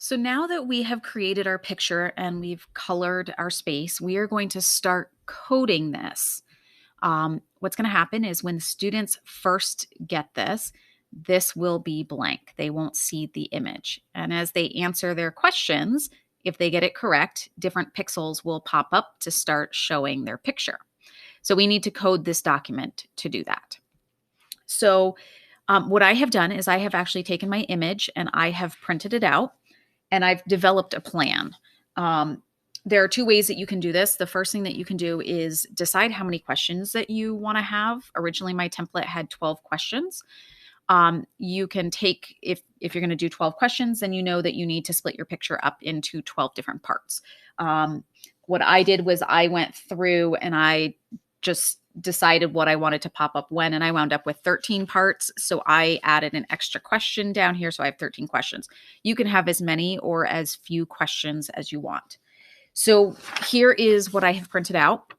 So now that we have created our picture and we've colored our space, we are going to start coding this. What's going to happen is when students first get this, this will be blank. They won't see the image. And as they answer their questions, if they get it correct, different pixels will pop up to start showing their picture. So we need to code this document to do that. So what I have done is I have actually taken my image and I have printed it out and I've developed a plan. There are two ways that you can do this. The first thing that you can do is decide how many questions that you want to have. Originally, my template had 12 questions. You can take, if you're going to do 12 questions, then you know that you need to split your picture up into 12 different parts. What I did was I went through and I just decided what I wanted to pop up when, and I wound up with 13 parts. So I added an extra question down here. So I have 13 questions. You can have as many or as few questions as you want. So here is what I have printed out.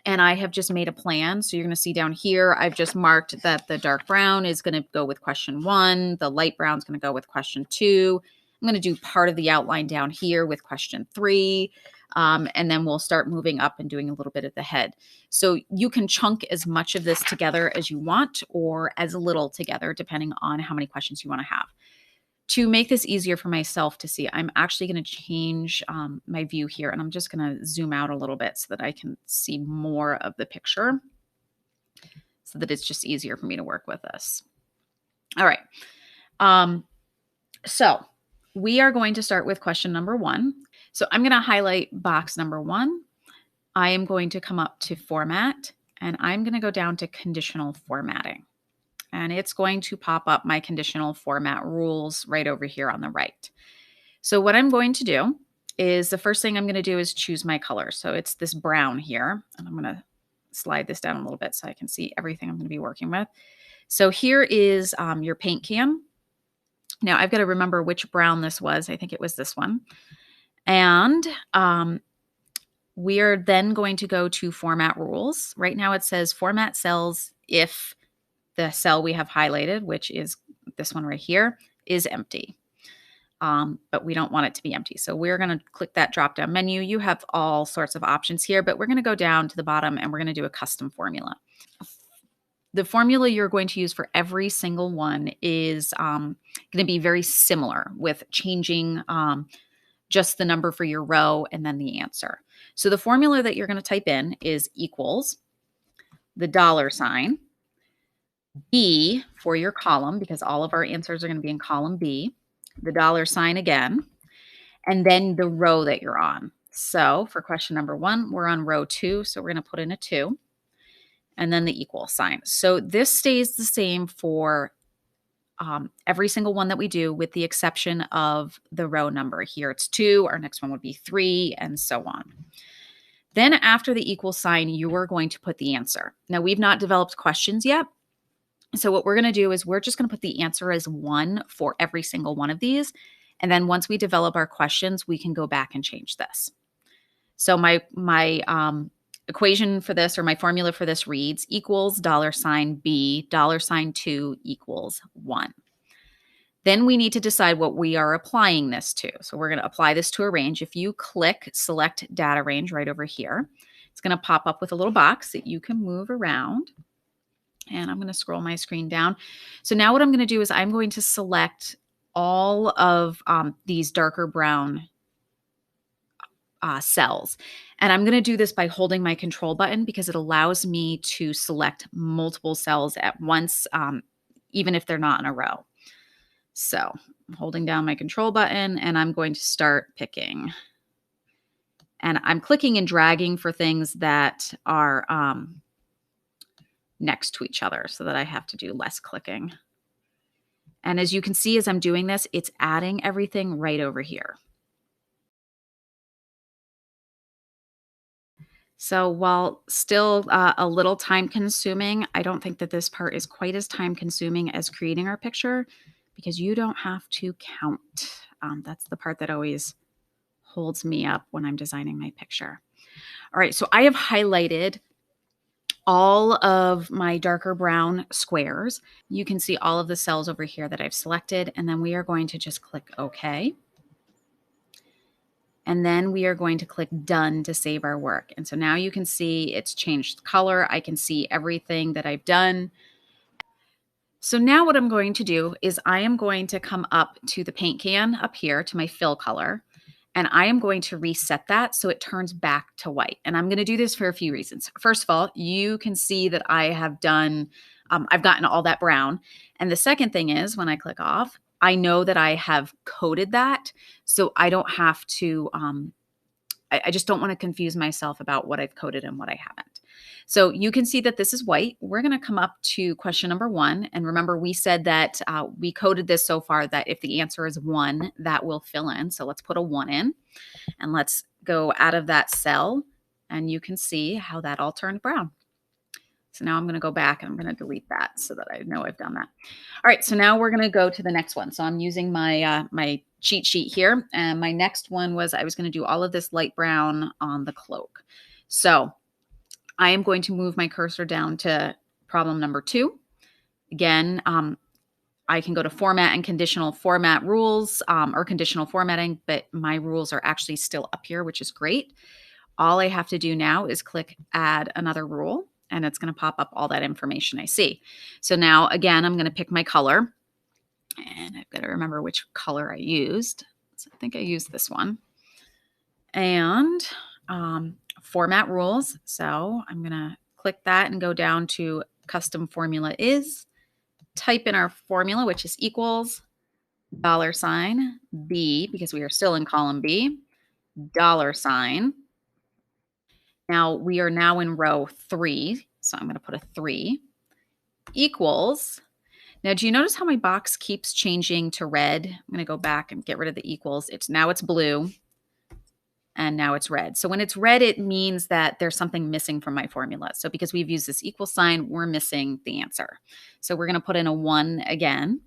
And I have just made a plan. So you're going to see down here, I've just marked that the dark brown is going to go with question 1. The light brown is going to go with question 2. I'm going to do part of the outline down here with question 3. And then we'll start moving up and doing a little bit of the head. So you can chunk as much of this together as you want or as little together, depending on how many questions you want to have. To make this easier for myself to see, I'm actually going to change my view here, and I'm just going to zoom out a little bit so that I can see more of the picture so that it's just easier for me to work with this. All right. So we are going to start with question number 1. So I'm going to highlight box number 1. I am going to come up to format, and I'm going to go down to conditional formatting. And it's going to pop up my conditional format rules right over here on the right. So what I'm going to do is the first thing I'm going to do is choose my color. So it's this brown here. And I'm going to slide this down a little bit so I can see everything I'm going to be working with. So here is your paint can. Now I've got to remember which brown this was. I think it was this one. And we are then going to go to format rules. Right now it says format cells if the cell we have highlighted, which is this one right here, is empty. But we don't want it to be empty. So we're going to click that drop-down menu. You have all sorts of options here, but we're going to go down to the bottom and we're going to do a custom formula. The formula you're going to use for every single one is going to be very similar with changing just the number for your row and then the answer. So the formula that you're going to type in is equals the $, B for your column, because all of our answers are going to be in column B, the $, again, and then the row that you're on. So for question number 1, we're on row 2. So we're going to put in a 2 and then the equal sign. So this stays the same for every single one that we do, with the exception of the row number. Here it's 2. Our next one would be 3 and so on. Then after the equal sign, you are going to put the answer. Now we've not developed questions yet. So what we're going to do is we're just going to put the answer as 1 for every single one of these. And then once we develop our questions, we can go back and change this. So my equation for this, or my formula for this, reads equals $B, $2 equals 1. Then we need to decide what we are applying this to. So we're going to apply this to a range. If you click select data range right over here, it's going to pop up with a little box that you can move around. And I'm going to scroll my screen down. So now what I'm going to do is I'm going to select all of these darker brown cells. And I'm going to do this by holding my control button because it allows me to select multiple cells at once, even if they're not in a row. So I'm holding down my control button and I'm going to start picking. And I'm clicking and dragging for things that are next to each other so that I have to do less clicking. And as you can see, as I'm doing this, it's adding everything right over here. So while still a little time consuming, I don't think that this part is quite as time consuming as creating our picture because you don't have to count. That's the part that always holds me up when I'm designing my picture. All right, so I have highlighted all of my darker brown squares. You can see all of the cells over here that I've selected, and then we are going to just click OK. And then we are going to click done to save our work. And so now you can see it's changed the color. I can see everything that I've done. So now what I'm going to do is I am going to come up to the paint can up here to my fill color, and I am going to reset that so it turns back to white. And I'm going to do this for a few reasons. First of all, you can see that I have done, I've gotten all that brown. And the second thing is when I click off, I know that I have coded that, so I don't have to, I just don't want to confuse myself about what I've coded and what I haven't. So you can see that this is white. We're going to come up to question number 1. And remember, we said that we coded this so far that if the answer is 1, that will fill in. So let's put a 1 in and let's go out of that cell. And you can see how that all turned brown. So now I'm going to go back and I'm going to delete that so that I know I've done that. All right, so now we're going to go to the next one. So I'm using my my cheat sheet here, and my next one was I was going to do all of this light brown on the cloak. So I am going to move my cursor down to problem number 2. Again, I can go to format and conditional format rules or conditional formatting, but my rules are actually still up here, which is great. All I have to do now is click add another rule, and it's going to pop up all that information I see. So now, again, I'm going to pick my color, and I've got to remember which color I used. So I think I used this one. And format rules. So I'm going to click that and go down to custom formula is, type in our formula, which is equals $B, because we are still in column B, $. Now we are now in row 3. So I'm going to put a 3 equals. Now, do you notice how my box keeps changing to red? I'm going to go back and get rid of the equals. Now it's blue, and now it's red. So when it's red, it means that there's something missing from my formula. So because we've used this equal sign, we're missing the answer. So we're going to put in a 1 again.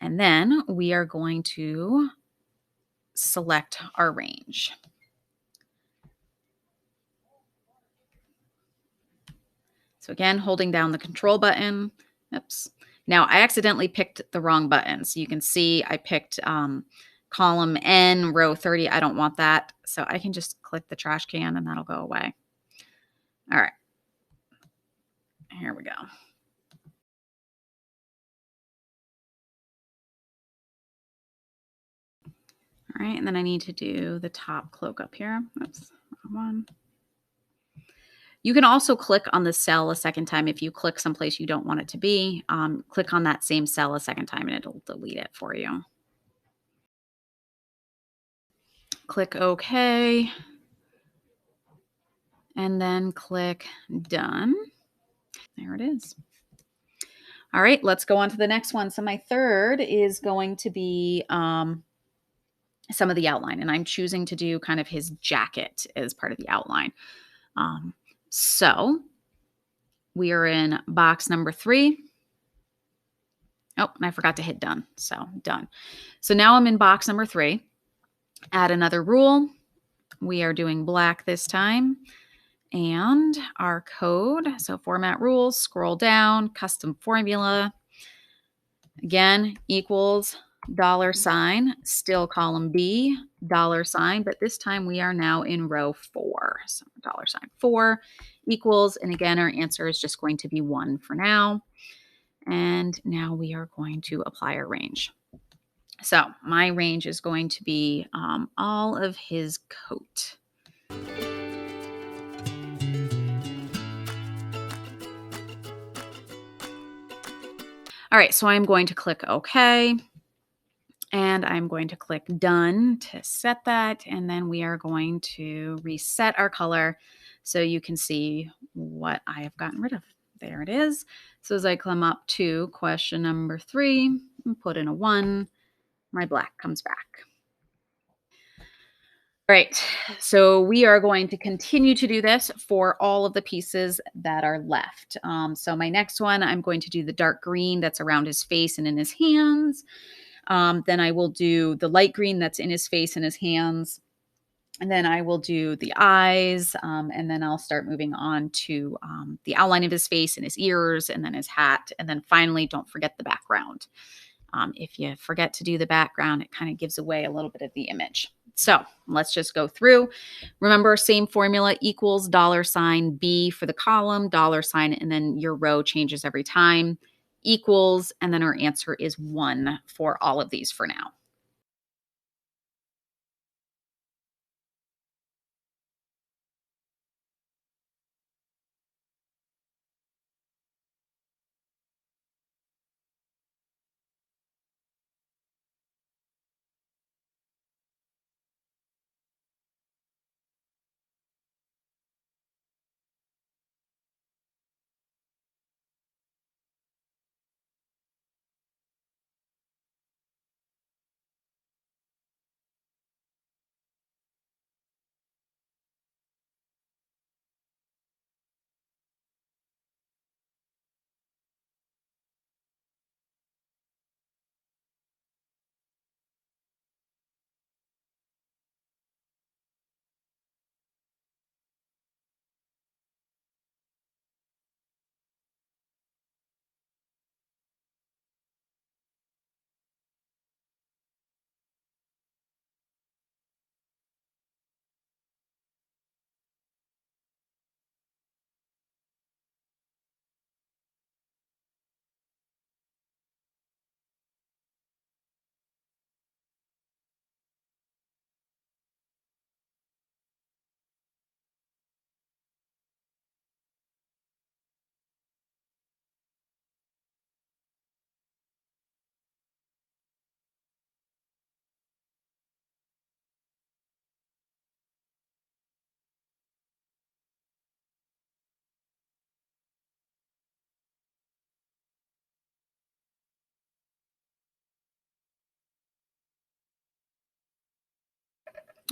And then we are going to select our range. So again, holding down the control button. Oops. Now I accidentally picked the wrong button. So you can see I picked column N, row 30. I don't want that. So I can just click the trash can and that'll go away. All right. Here we go. All right. And then I need to do the top cloak up here. Oops. Wrong one. You can also click on the cell a second time. If you click someplace you don't want it to be, click on that same cell a second time and it'll delete it for you. Click OK. And then click done. There it is. All right, let's go on to the next one. So my third is going to be some of the outline, and I'm choosing to do kind of his jacket as part of the outline. So we are in box number 3. Oh, and I forgot to hit done. So done. So now I'm in box number 3. Add another rule. We are doing black this time. And our code. So format rules, scroll down, custom formula. Again, equals $, still column B, $, but this time we are now in row 4. So $4 equals, and again, our answer is just going to be 1 for now. And now we are going to apply our range. So my range is going to be all of his coat. All right, so I'm going to click OK. And I'm going to click done to set that. And then we are going to reset our color so you can see what I have gotten rid of. There it is. So as I come up to question number 3, and put in a 1, my black comes back. All right, so we are going to continue to do this for all of the pieces that are left. So my next one, I'm going to do the dark green that's around his face and in his hands. Then I will do the light green that's in his face and his hands. And then I will do the eyes. And then I'll start moving on to the outline of his face and his ears and then his hat. And then finally, don't forget the background. If you forget to do the background, it kind of gives away a little bit of the image. So let's just go through. Remember, same formula, equals $B for the column, $, and then your row changes every time, equals, and then our answer is 1 for all of these for now.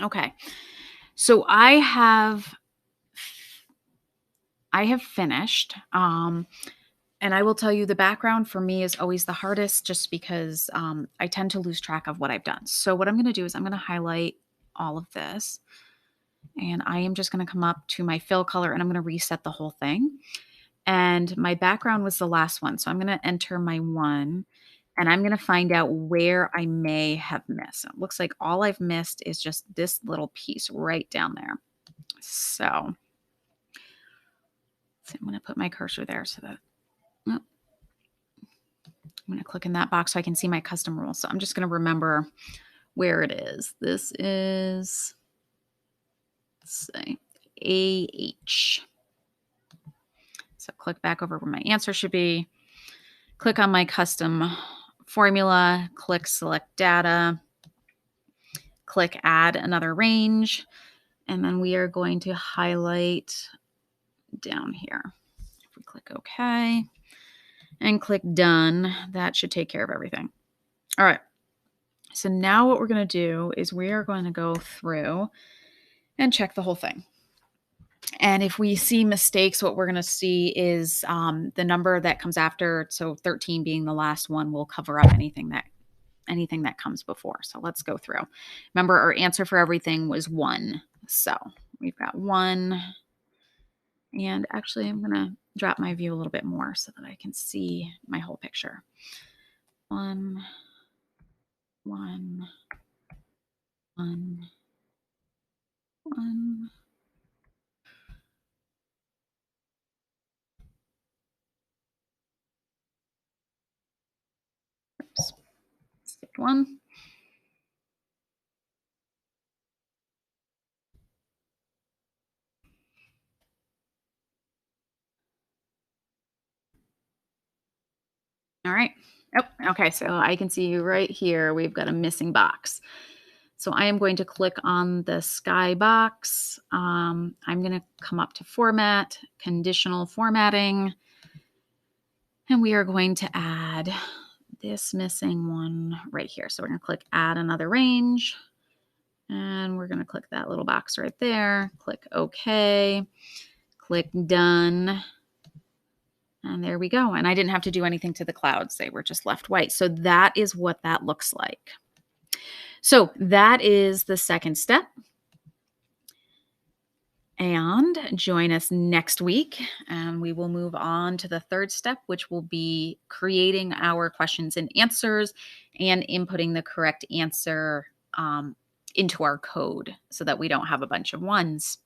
Okay. So I have finished. And I will tell you the background for me is always the hardest just because I tend to lose track of what I've done. So what I'm going to do is I'm going to highlight all of this, and I am just going to come up to my fill color and I'm going to reset the whole thing. And my background was the last one. So I'm going to enter my 1 and I'm going to find out where I may have missed. It looks like all I've missed is just this little piece right down there. So I'm going to put my cursor there so that oh, I'm going to click in that box so I can see my custom rules. So I'm just going to remember where it is. This is, let's say, AH. So click back over where my answer should be. Click on my custom formula, click select data, click add another range, and then we are going to highlight down here. If we click OK and click done, that should take care of everything. All right. So now what we're going to do is we are going to go through and check the whole thing. And if we see mistakes, what we're going to see is the number that comes after. So 13 being the last one will cover up anything that comes before. So let's go through. Remember, our answer for everything was 1. So we've got 1. And actually, I'm going to drop my view a little bit more so that I can see my whole picture. 1, 1, 1, 1. Oops. Skipped 1. All right. Oh, okay. So I can see right here, we've got a missing box. So I am going to click on the sky box. I'm going to come up to format, conditional formatting, and we are going to add this missing one right here. So we're going to click add another range, and we're going to click that little box right there. Click OK, click done. And there we go. And I didn't have to do anything to the clouds. They were just left white. So that is what that looks like. So that is the second step. And join us next week, and we will move on to the third step, which will be creating our questions and answers and inputting the correct answer into our code so that we don't have a bunch of ones.